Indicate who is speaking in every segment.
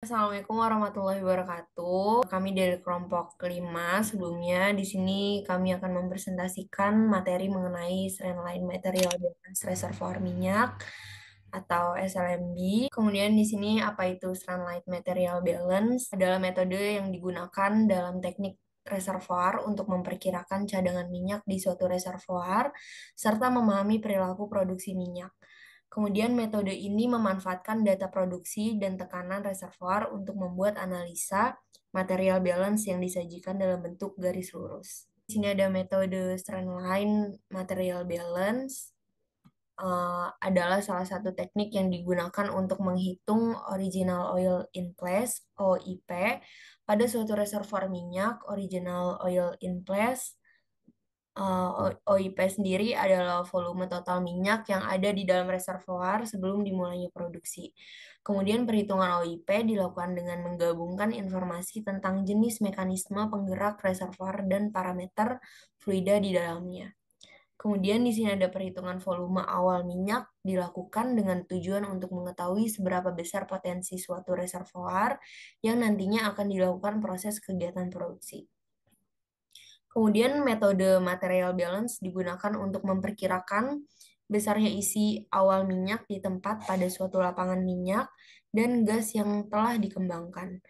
Speaker 1: Assalamualaikum warahmatullahi wabarakatuh. Kami dari kelompok kelima. Sebelumnya, di sini kami akan mempresentasikan materi mengenai Strandline Material Balance Reservoir Minyak atau SLMB. Kemudian di sini apa itu Strandline Material Balance? Adalah metode yang digunakan dalam teknik reservoir untuk memperkirakan cadangan minyak di suatu reservoir serta memahami perilaku produksi minyak. Kemudian metode ini memanfaatkan data produksi dan tekanan reservoir untuk membuat analisa material balance yang disajikan dalam bentuk garis lurus. Di sini ada metode Strandline Material Balance, adalah salah satu teknik yang digunakan untuk menghitung original oil in place (OIP) pada suatu reservoir minyak. Original oil in place OIP sendiri adalah volume total minyak yang ada di dalam reservoir sebelum dimulainya produksi. Kemudian perhitungan OIP dilakukan dengan menggabungkan informasi tentang jenis mekanisme penggerak reservoir dan parameter fluida di dalamnya. Kemudian di sini ada perhitungan volume awal minyak dilakukan dengan tujuan untuk mengetahui seberapa besar potensi suatu reservoir yang nantinya akan dilakukan proses kegiatan produksi. Kemudian metode material balance digunakan untuk memperkirakan besarnya isi awal minyak di tempat pada suatu lapangan minyak dan gas yang telah dikembangkan,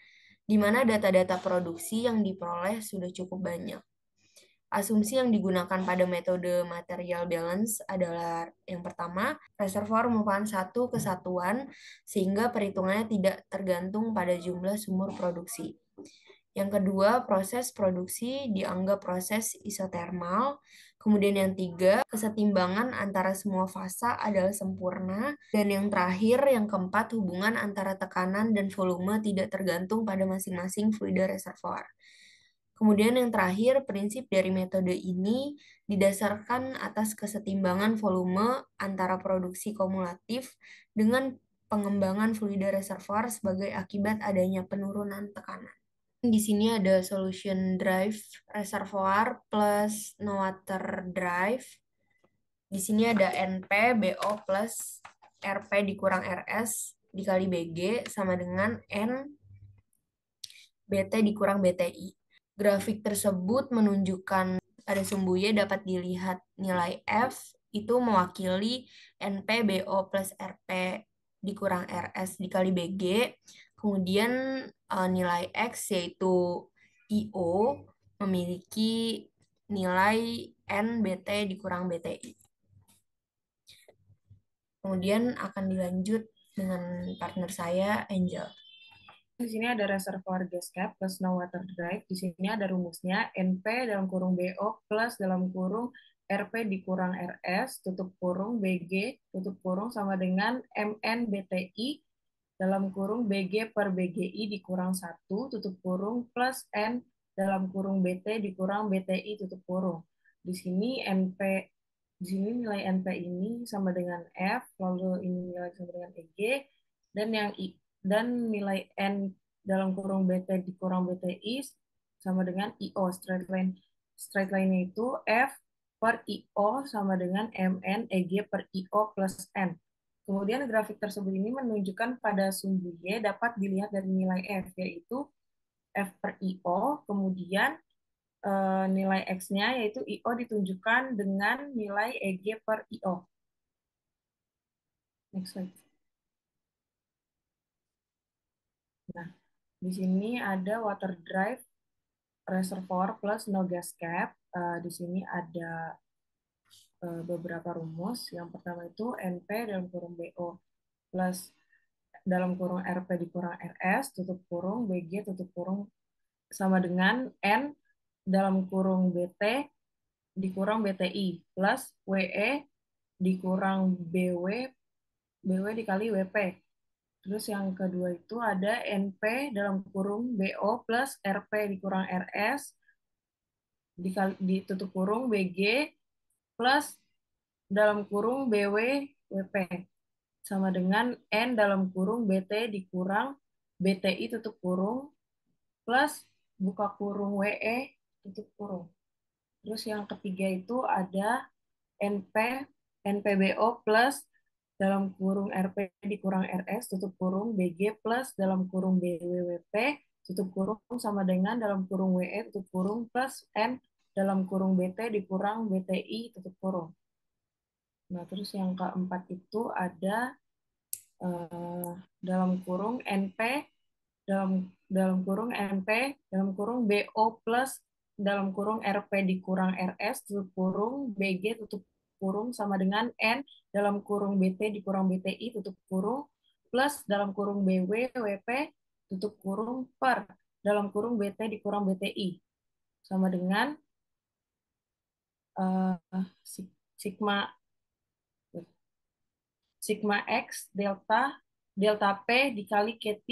Speaker 1: di mana data-data produksi yang diperoleh sudah cukup banyak. Asumsi yang digunakan pada metode material balance adalah yang pertama, reservoir merupakan satu kesatuan sehingga perhitungannya tidak tergantung pada jumlah sumur produksi. Yang kedua, proses produksi dianggap proses isotermal. Kemudian yang tiga, kesetimbangan antara semua fasa adalah sempurna. Dan yang terakhir, yang keempat, hubungan antara tekanan dan volume tidak tergantung pada masing-masing fluida reservoir. Kemudian yang terakhir, prinsip dari metode ini didasarkan atas kesetimbangan volume antara produksi kumulatif dengan pengembangan fluida reservoir sebagai akibat adanya penurunan tekanan. Di sini ada solution drive reservoir plus no water drive. Di sini ada NP BO plus RP dikurang RS dikali BG sama dengan N BT dikurang BTI. Grafik tersebut menunjukkan pada sumbu Y dapat dilihat nilai F itu mewakili NP BO plus RP dikurang RS dikali BG. Kemudian nilai X yaitu IO memiliki nilai N BT dikurang BTI. Kemudian akan dilanjut dengan partner saya, Angel.
Speaker 2: Di sini ada reservoir gas cap plus no water drive. Di sini ada rumusnya NP dalam kurung BO plus dalam kurung RP dikurang RS tutup kurung BG tutup kurung sama dengan MN BTI dalam kurung BG per BGI dikurang 1 tutup kurung plus N dalam kurung BT dikurang BTI tutup kurung. Di sini NP di sini nilai NP ini sama dengan F, lalu ini nilai sama dengan EG, dan dan nilai N dalam kurung BT dikurang BTI sama dengan IO. Straight line itu F per IO sama dengan MN EG per IO plus N. Kemudian grafik tersebut ini menunjukkan pada sumbu Y dapat dilihat dari nilai F, yaitu F per IO, kemudian nilai X-nya yaitu IO ditunjukkan dengan nilai EG per IO. Next slide. Nah, di sini ada water drive reservoir plus no gas cap. Di sini ada beberapa rumus. Yang pertama itu NP dalam kurung BO plus dalam kurung RP dikurang RS tutup kurung BG tutup kurung sama dengan N dalam kurung BT dikurang BTI plus WE dikurang BW dikali WP. Terus yang kedua itu ada NP dalam kurung BO plus RP dikurang RS ditutup kurung BG plus dalam kurung BW WP sama dengan N dalam kurung BT dikurang BTI tutup kurung plus buka kurung WE tutup kurung. Terus yang ketiga itu ada NP NPBO plus dalam kurung RP dikurang RS tutup kurung BG plus dalam kurung BWWP tutup kurung sama dengan dalam kurung WE tutup kurung plus N dalam kurung BT dikurang BTI tutup kurung. Nah, terus yang keempat itu ada dalam kurung NP dalam dalam kurung NP dalam kurung BO plus dalam kurung RP dikurang RS tutup kurung BG tutup kurung sama dengan N dalam kurung BT dikurang BTI tutup kurung plus dalam kurung BW WP tutup kurung per dalam kurung BT dikurang BTI sama dengan uh, sigma sigma X delta delta P dikali QT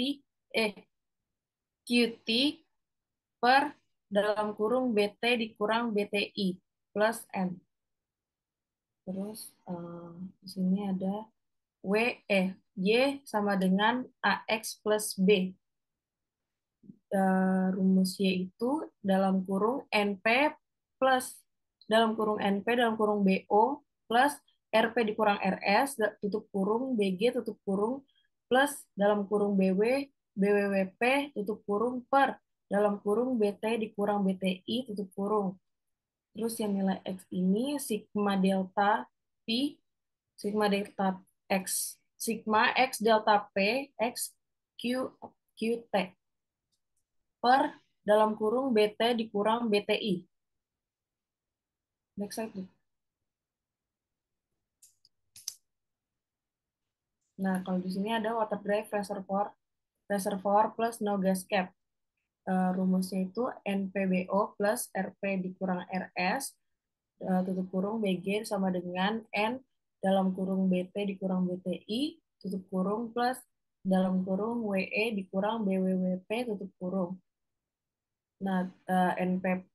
Speaker 2: per dalam kurung BT dikurang BTI plus N. Terus di sini ada W Y sama dengan AX plus B. Rumus Y itu dalam kurung NP plus dalam kurung NP dalam kurung BO plus RP dikurang RS tutup kurung BG tutup kurung plus dalam kurung BW BWWP tutup kurung per dalam kurung BT dikurang BTI tutup kurung. Terus yang nilai X ini sigma delta sigma X delta P X Q QT per dalam kurung BT dikurang BTI. Next slide. Nah, kalau di sini ada water drive reservoir plus no gas cap. Rumusnya itu NPBO plus RP dikurang RS tutup kurung BG sama dengan N dalam kurung BT dikurang BTI tutup kurung plus dalam kurung WE dikurang BWWP tutup kurung. Nah,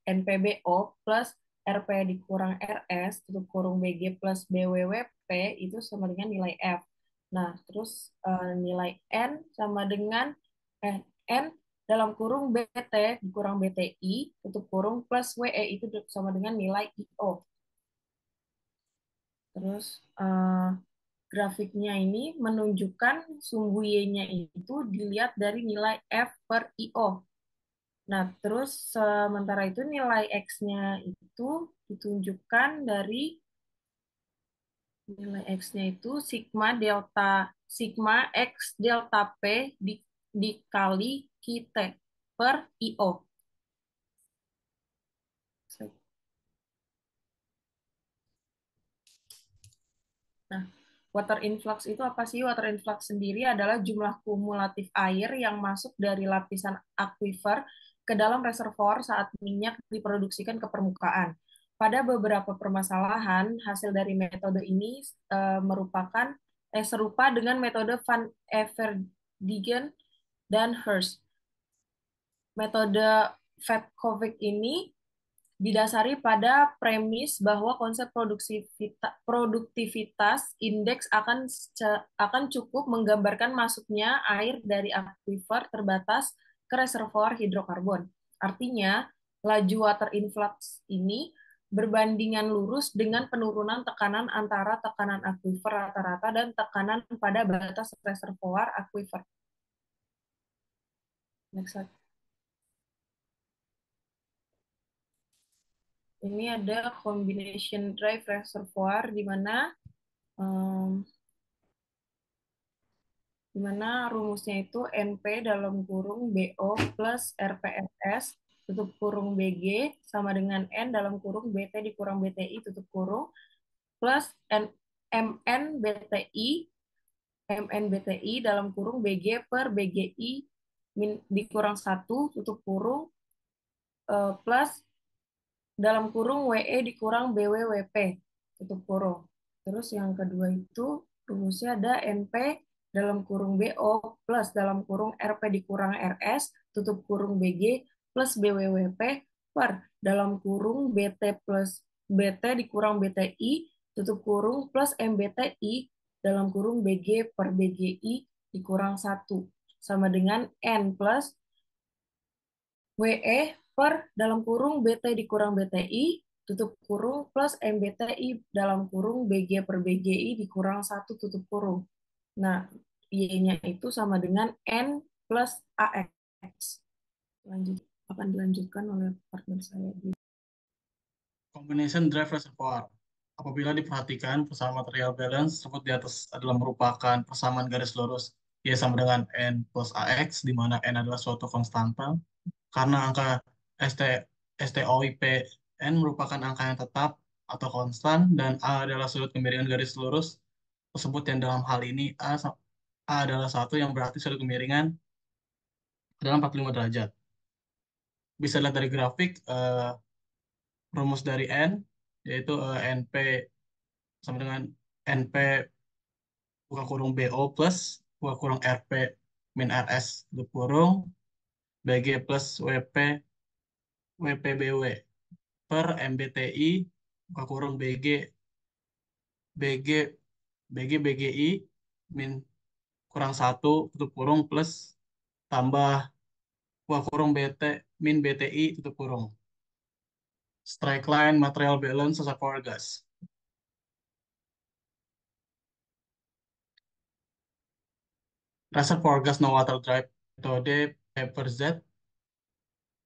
Speaker 2: NPBO plus RP dikurang RS tutup kurung BG plus BWWP itu sama dengan nilai F. Nah, terus nilai N sama dengan N dalam kurung BT dikurang BTI tutup kurung plus WE itu sama dengan nilai IO. Terus grafiknya ini menunjukkan sumbu Y-nya itu dilihat dari nilai F per IO. Nah, terus sementara itu nilai X-nya itu ditunjukkan dari nilai X-nya itu sigma X delta P dikali QT per IO. Nah, water influx itu apa sih? Water influx sendiri adalah jumlah kumulatif air yang masuk dari lapisan aquifer ke dalam reservoir saat minyak diproduksikan ke permukaan. Pada beberapa permasalahan, hasil dari metode ini merupakan serupa dengan metode Van Everdingen dan Hurst. Metode Vetkovic ini didasari pada premis bahwa konsep produktivitas indeks akan cukup menggambarkan masuknya air dari aquifer terbatas ke reservoir hidrokarbon. Artinya, laju water influx ini berbandingan lurus dengan penurunan tekanan antara tekanan aquifer rata-rata dan tekanan pada batas reservoir aquifer. Next slide. Ini ada combination drive reservoir di mana rumusnya itu NP dalam kurung BO plus RPSS tutup kurung BG sama dengan N dalam kurung BT dikurang BTI tutup kurung plus MN BTI dalam kurung BG per BGI dikurang 1 tutup kurung plus dalam kurung WE dikurang BWWP tutup kurung. Terus yang kedua itu rumusnya ada NP dalam kurung BO plus dalam kurung RP dikurang RS tutup kurung BG plus BWWP per dalam kurung BT plus BT dikurang BTI tutup kurung plus MBTI dalam kurung BG per BGI dikurang 1 sama dengan N plus WE per dalam kurung BT dikurang BTI tutup kurung plus MBTI dalam kurung BG per BGI dikurang 1 tutup kurung. Nah, Y-nya itu sama dengan N plus AX. Lanjut, akan dilanjutkan oleh partner saya.
Speaker 3: Combination drive reservoir. Apabila diperhatikan, persamaan material balance tersebut di atas adalah merupakan persamaan garis lurus Y sama dengan N plus AX, di mana N adalah suatu konstanta. Karena angka ST, STOIP N merupakan angka yang tetap atau konstan, dan A adalah sudut kemiringan garis lurus tersebut, yang dalam hal ini A adalah satu, yang berarti sudut kemiringan adalah 45 derajat. Bisa lihat dari grafik, rumus dari N, yaitu NP sama dengan NP buka kurung BO plus buka kurung RP min RS tutup kurung BG plus WPBW per MBTI buka kurung BG BGI min kurang satu tutup kurung plus tambah buka kurung min BTI tutup kurung. Strike line material balance reservoir gas. Reservoir gas no water drive metode Paper Z.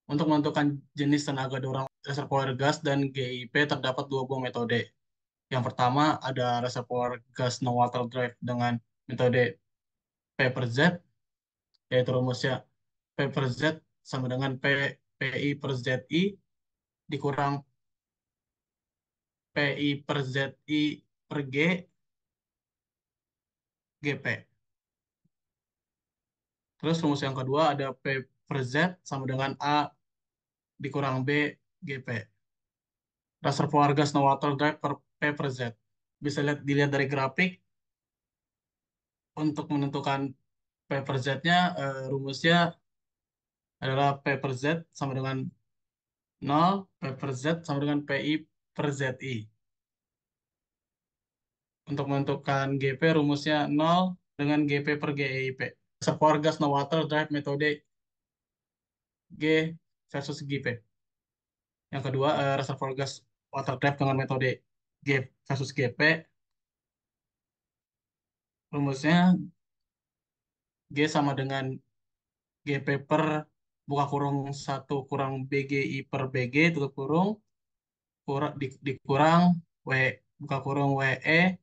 Speaker 3: Untuk menentukan jenis tenaga dorong reservoir gas dan GIP terdapat dua buah metode. Yang pertama ada reservoir gas no water drive dengan metode P per Z, yaitu rumusnya P per Z sama dengan PI per ZI dikurang PI per ZI per GP. Terus rumus yang kedua ada P per Z sama dengan A dikurang B GP. Reservoir gas no water drive per P per Z. Bisa dilihat dari grafik, untuk menentukan P per Z-nya, rumusnya adalah P per Z sama dengan 0, P per Z sama dengan PI per ZI. Untuk menentukan GP, rumusnya 0 dengan GP per GEIP. Reservoir gas no water drive metode G versus GP. Yang kedua, reservoir gas water drive dengan metode G versus GP. Rumusnya G sama dengan GP per buka kurung 1 kurang BGI per BG tutup kurung dikurang W buka kurung WE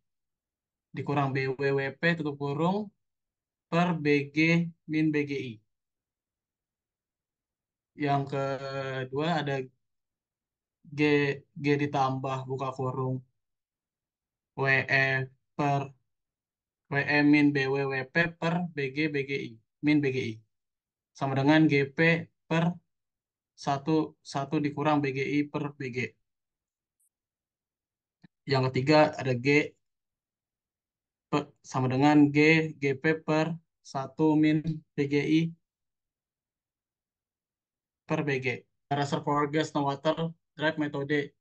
Speaker 3: dikurang BWWP tutup kurung per BG min BGI. Yang kedua ada G G ditambah buka kurung WE per WE min BWWP per BG BGI min BGI sama dengan GP per 1 dikurang BGI per BG. Yang ketiga ada sama dengan GP per 1 min BGI per BG. Reservoir gas no water drive metode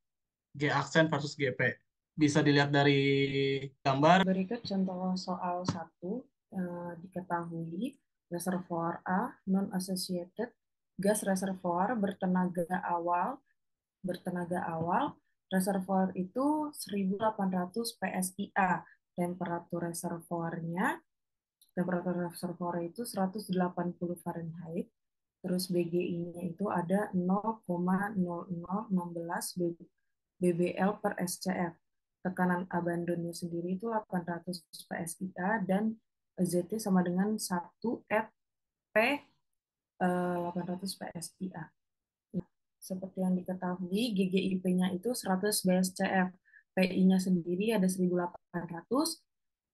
Speaker 3: G aksen versus GP. Bisa dilihat dari gambar.
Speaker 2: Berikut contoh soal 1. Diketahui reservoir A non-associated gas reservoir bertenaga awal reservoir itu 1800 PSIA. Temperatur reservoir itu 180 Fahrenheit. Terus BGI-nya itu ada 0,0016 BBL per SCF. Tekanan abandonnya sendiri itu 800 PSIA dan ZT sama dengan 1 FP 800 PSIA. Seperti yang diketahui, GGIP-nya itu 100 BSCF. PI-nya sendiri ada 1800,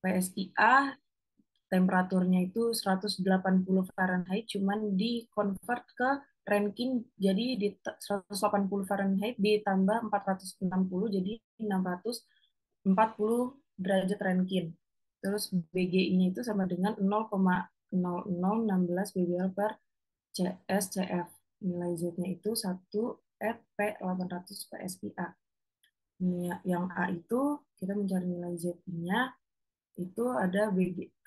Speaker 2: PSIA temperaturnya itu 180 Fahrenheit, cuman di convert ke Rankine, jadi di 180 Fahrenheit ditambah 460, jadi 640 derajat Rankine. Terus BGI-nya itu sama dengan 0,0016 BBL per SCF. Nilai Z-nya itu 1 P800 PSIA. Yang A itu kita mencari nilai Z-nya itu ada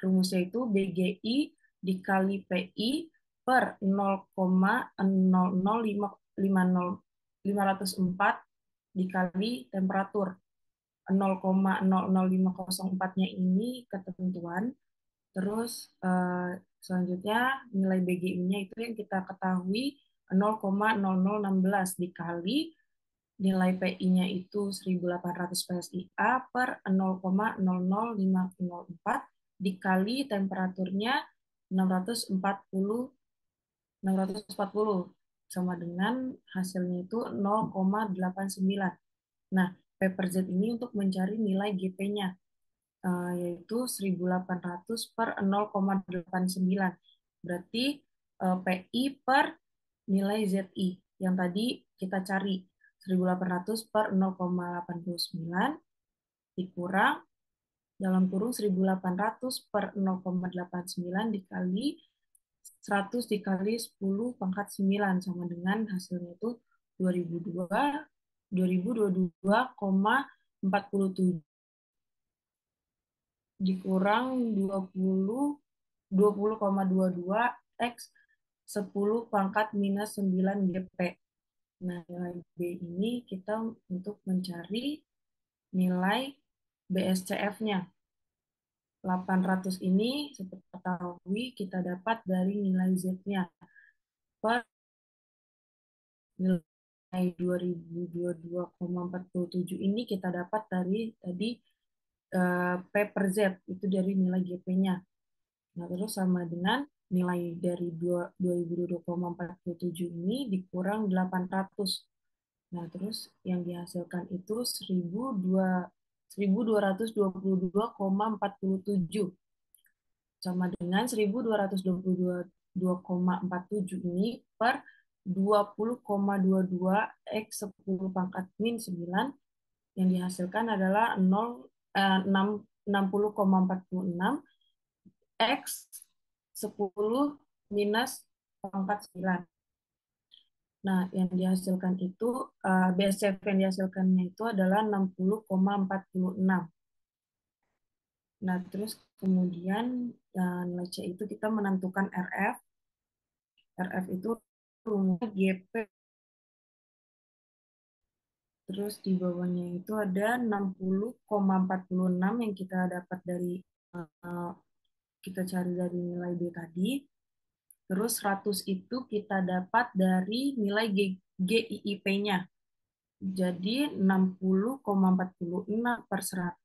Speaker 2: rumusnya itu BGI dikali PI per 0,00550 dikali temperatur. 0,00504-nya ini ketentuan. Terus selanjutnya nilai BGI-nya itu yang kita ketahui 0,0016 dikali nilai PI-nya itu 1800 PSIA per 0,00504 dikali temperaturnya 640 sama dengan hasilnya itu 0,89. Nah, P per Z ini untuk mencari nilai GP-nya, yaitu 1800 per 0,89. Berarti PI per nilai ZI yang tadi kita cari 1800 per 0,89 dikurang dalam kurung 1800 per 0,89 dikali 100 dikali 10 pangkat 9 sama dengan hasilnya itu 2022,47 dikurang 20,22 X 10 pangkat minus 9 GP. Nah, nilai B ini kita untuk mencari nilai BSCF-nya. 800 ini seperti ketahui kita dapat dari nilai Z-nya. Per nilai 2022,47 ini kita dapat dari tadi P per Z, itu dari nilai GP-nya. Nah, terus sama dengan nilai dari 2022,47 ini dikurang 800. Nah, terus yang dihasilkan itu 1222,47 sama dengan 1222,47 ini per 20,22 X 10 pangkat min 9 yang dihasilkan adalah 60,46 X 10 minus pangkat 9. Nah, yang dihasilkan itu, BSCF yang dihasilkannya itu adalah 60,46. Nah, terus kemudian nilai C itu kita menentukan RF. RF itu rumus GP. Terus di bawahnya itu ada 60,46 yang kita dapat dari, kita cari dari nilai B tadi. Terus 100 itu kita dapat dari nilai GIIP-nya. Jadi 60,46 per 100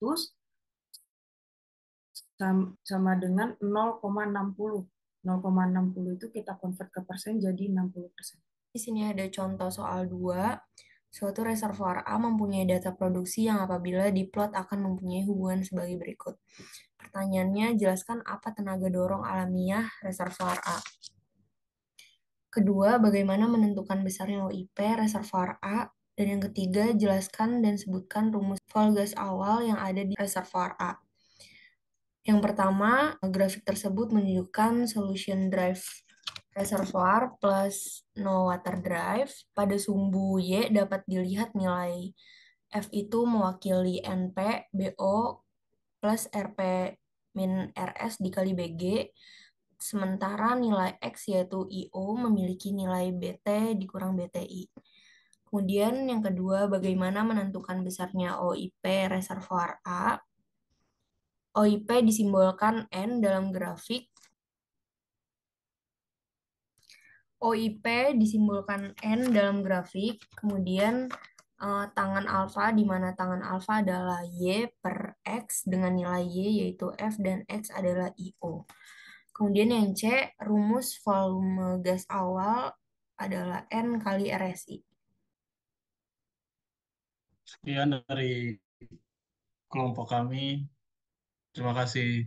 Speaker 2: sama dengan 0,60. 0,60 itu kita convert ke persen jadi 60%.
Speaker 1: Di sini ada contoh soal 2. Suatu reservoir A mempunyai data produksi yang apabila diplot akan mempunyai hubungan sebagai berikut. Pertanyaannya, jelaskan apa tenaga dorong alamiah reservoir A. Kedua, bagaimana menentukan besarnya OIP reservoir A. Dan yang ketiga, jelaskan dan sebutkan rumus vol gas awal yang ada di reservoir A. Yang pertama, grafik tersebut menunjukkan solution drive reservoir plus no water drive. Pada sumbu Y dapat dilihat nilai F itu mewakili NP, BO, plus RP min RS dikali BG. Sementara nilai X yaitu IO memiliki nilai BT dikurang BTI. Kemudian yang kedua, bagaimana menentukan besarnya OIP reservoir A. OIP disimbolkan N dalam grafik. OIP disimbolkan N dalam grafik, kemudian tangan alfa, di mana tangan alfa adalah Y per X dengan nilai Y yaitu F dan X adalah IO. Kemudian yang C, rumus volume gas awal adalah N kali RSI.
Speaker 3: Sekian dari kelompok kami. Terima kasih.